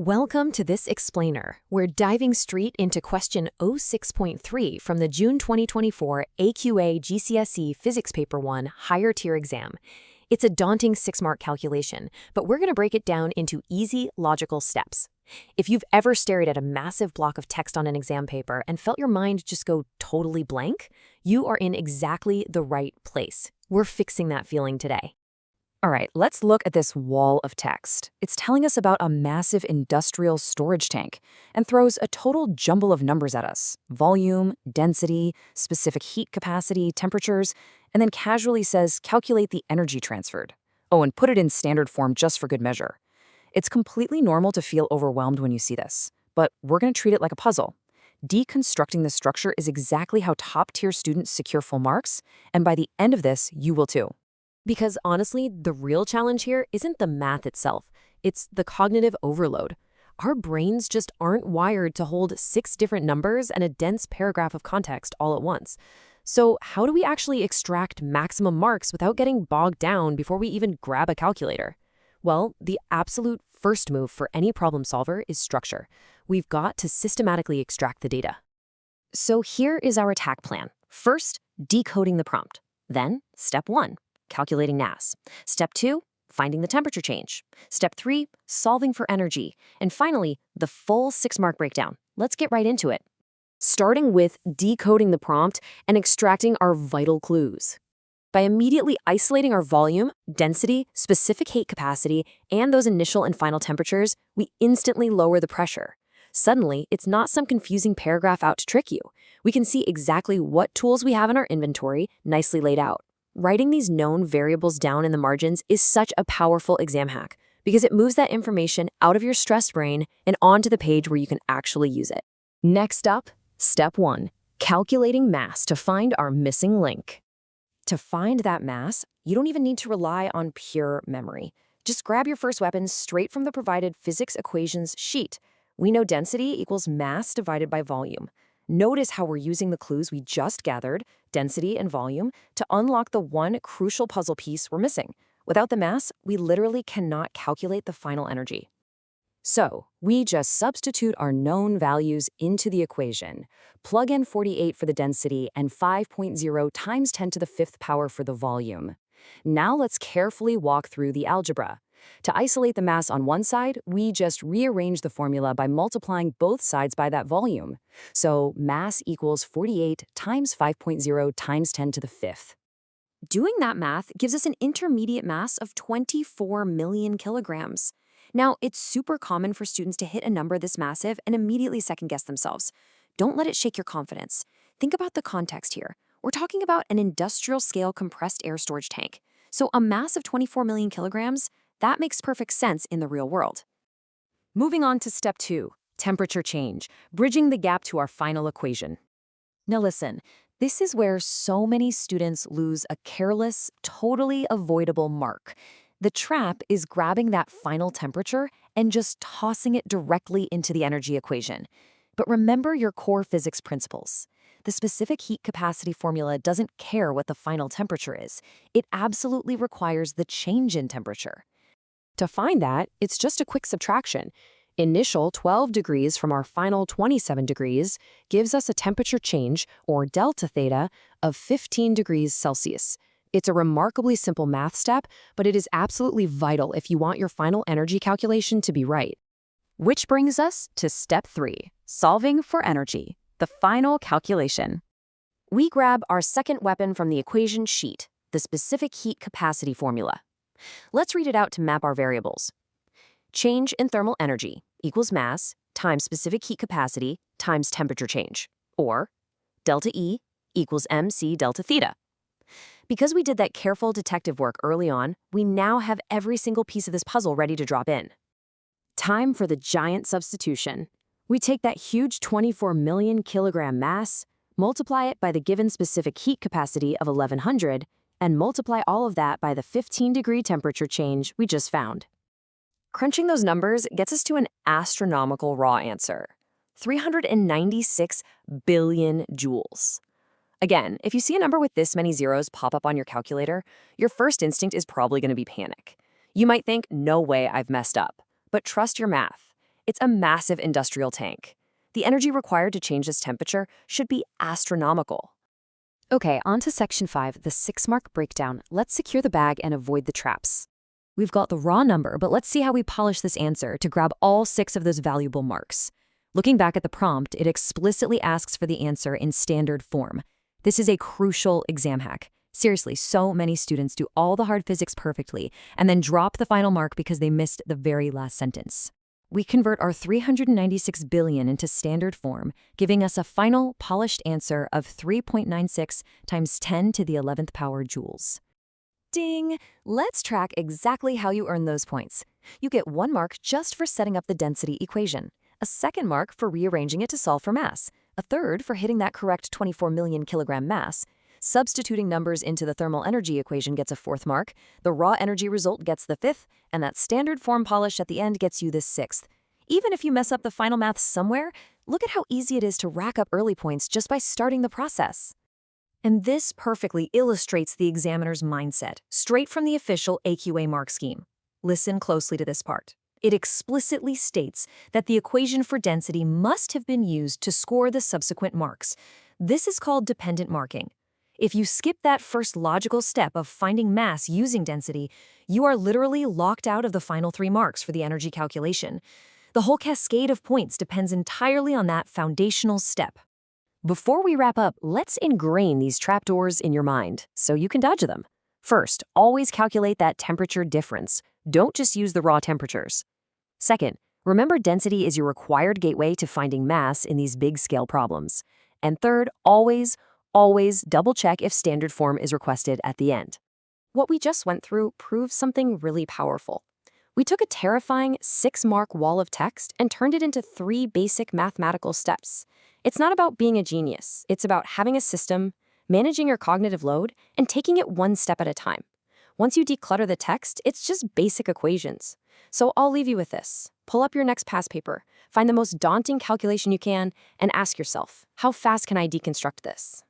Welcome to this explainer. We're diving straight into question 06.3 from the June 2024 AQA GCSE Physics Paper 1 higher tier exam. It's a daunting 6-mark calculation, but we're going to break it down into easy, logical steps. If you've ever stared at a massive block of text on an exam paper and felt your mind just go totally blank, you are in exactly the right place. We're fixing that feeling today. All right, let's look at this wall of text. It's telling us about a massive industrial storage tank and throws a total jumble of numbers at us. Volume, density, specific heat capacity, temperatures, and then casually says, calculate the energy transferred. Oh, and put it in standard form just for good measure. It's completely normal to feel overwhelmed when you see this, but we're going to treat it like a puzzle. Deconstructing the structure is exactly how top-tier students secure full marks, and by the end of this, you will too. Because honestly, the real challenge here isn't the math itself, it's the cognitive overload. Our brains just aren't wired to hold 6 different numbers and a dense paragraph of context all at once. So how do we actually extract maximum marks without getting bogged down before we even grab a calculator? Well, the absolute first move for any problem solver is structure. We've got to systematically extract the data. So here is our attack plan. First, decoding the prompt. Then, step 1. Calculating mass. Step 2, finding the temperature change. Step 3, solving for energy. And finally, the full 6-mark breakdown. Let's get right into it. Starting with decoding the prompt and extracting our vital clues. By immediately isolating our volume, density, specific heat capacity, and those initial and final temperatures, we instantly lower the pressure. Suddenly, it's not some confusing paragraph out to trick you. We can see exactly what tools we have in our inventory, nicely laid out. Writing these known variables down in the margins is such a powerful exam hack because it moves that information out of your stressed brain and onto the page where you can actually use it. Next up, step 1, calculating mass to find our missing link. To find that mass, you don't even need to rely on pure memory. Just grab your first weapon straight from the provided physics equations sheet. We know density equals mass divided by volume. Notice how we're using the clues we just gathered, density and volume, to unlock the one crucial puzzle piece we're missing. Without the mass, we literally cannot calculate the final energy. So, we just substitute our known values into the equation. Plug in 48 for the density and 5.0 times 10 to the 5th power for the volume. Now let's carefully walk through the algebra. To isolate the mass on one side, we just rearrange the formula by multiplying both sides by that volume. So mass equals 48 times 5.0 times 10 to the 5th. Doing that math gives us an intermediate mass of 24 million kilograms. Now, it's super common for students to hit a number this massive and immediately second-guess themselves. Don't let it shake your confidence. Think about the context here. We're talking about an industrial-scale compressed air storage tank. So a mass of 24 million kilograms, that makes perfect sense in the real world. Moving on to step 2, temperature change, bridging the gap to our final equation. Now listen, this is where so many students lose a careless, totally avoidable mark. The trap is grabbing that final temperature and just tossing it directly into the energy equation. But remember your core physics principles. The specific heat capacity formula doesn't care what the final temperature is. It absolutely requires the change in temperature. To find that, it's just a quick subtraction. Initial 12 degrees from our final 27 degrees gives us a temperature change, or delta theta, of 15 degrees Celsius. It's a remarkably simple math step, but it is absolutely vital if you want your final energy calculation to be right. Which brings us to step 3, solving for energy, the final calculation. We grab our second weapon from the equation sheet, the specific heat capacity formula. Let's read it out to map our variables. Change in thermal energy equals mass times specific heat capacity times temperature change, or delta E equals mc delta theta. Because we did that careful detective work early on, we now have every single piece of this puzzle ready to drop in. Time for the giant substitution. We take that huge 24 million kilogram mass, multiply it by the given specific heat capacity of 1100, and multiply all of that by the 15-degree temperature change we just found. Crunching those numbers gets us to an astronomical raw answer, 396 billion joules. Again, if you see a number with this many zeros pop up on your calculator, your first instinct is probably going to be panic. You might think, no way, I've messed up. But trust your math. It's a massive industrial tank. The energy required to change this temperature should be astronomical. Okay, on to Section 5, the 6-mark breakdown. Let's secure the bag and avoid the traps. We've got the raw number, but let's see how we polish this answer to grab all 6 of those valuable marks. Looking back at the prompt, it explicitly asks for the answer in standard form. This is a crucial exam hack. Seriously, so many students do all the hard physics perfectly and then drop the final mark because they missed the very last sentence. We convert our 396 billion into standard form, giving us a final polished answer of 3.96 times 10 to the 11th power joules. Ding! Let's track exactly how you earn those points. You get 1 mark just for setting up the density equation, a 2nd mark for rearranging it to solve for mass, a 3rd for hitting that correct 24 million kilogram mass. Substituting numbers into the thermal energy equation gets a 4th mark, the raw energy result gets the 5th, and that standard form polish at the end gets you the 6th. Even if you mess up the final math somewhere, look at how easy it is to rack up early points just by starting the process. And this perfectly illustrates the examiner's mindset, straight from the official AQA mark scheme. Listen closely to this part. It explicitly states that the equation for density must have been used to score the subsequent marks. This is called dependent marking. If you skip that first logical step of finding mass using density, you are literally locked out of the final 3 marks for the energy calculation. The whole cascade of points depends entirely on that foundational step. Before we wrap up, let's ingrain these trapdoors in your mind so you can dodge them. First, always calculate that temperature difference. Don't just use the raw temperatures. Second, remember density is your required gateway to finding mass in these big-scale problems. And third, always double-check if standard form is requested at the end. What we just went through proves something really powerful. We took a terrifying 6-mark wall of text and turned it into 3 basic mathematical steps. It's not about being a genius. It's about having a system, managing your cognitive load, and taking it 1 step at a time. Once you declutter the text, it's just basic equations. So I'll leave you with this. Pull up your next past paper, find the most daunting calculation you can, and ask yourself, how fast can I deconstruct this?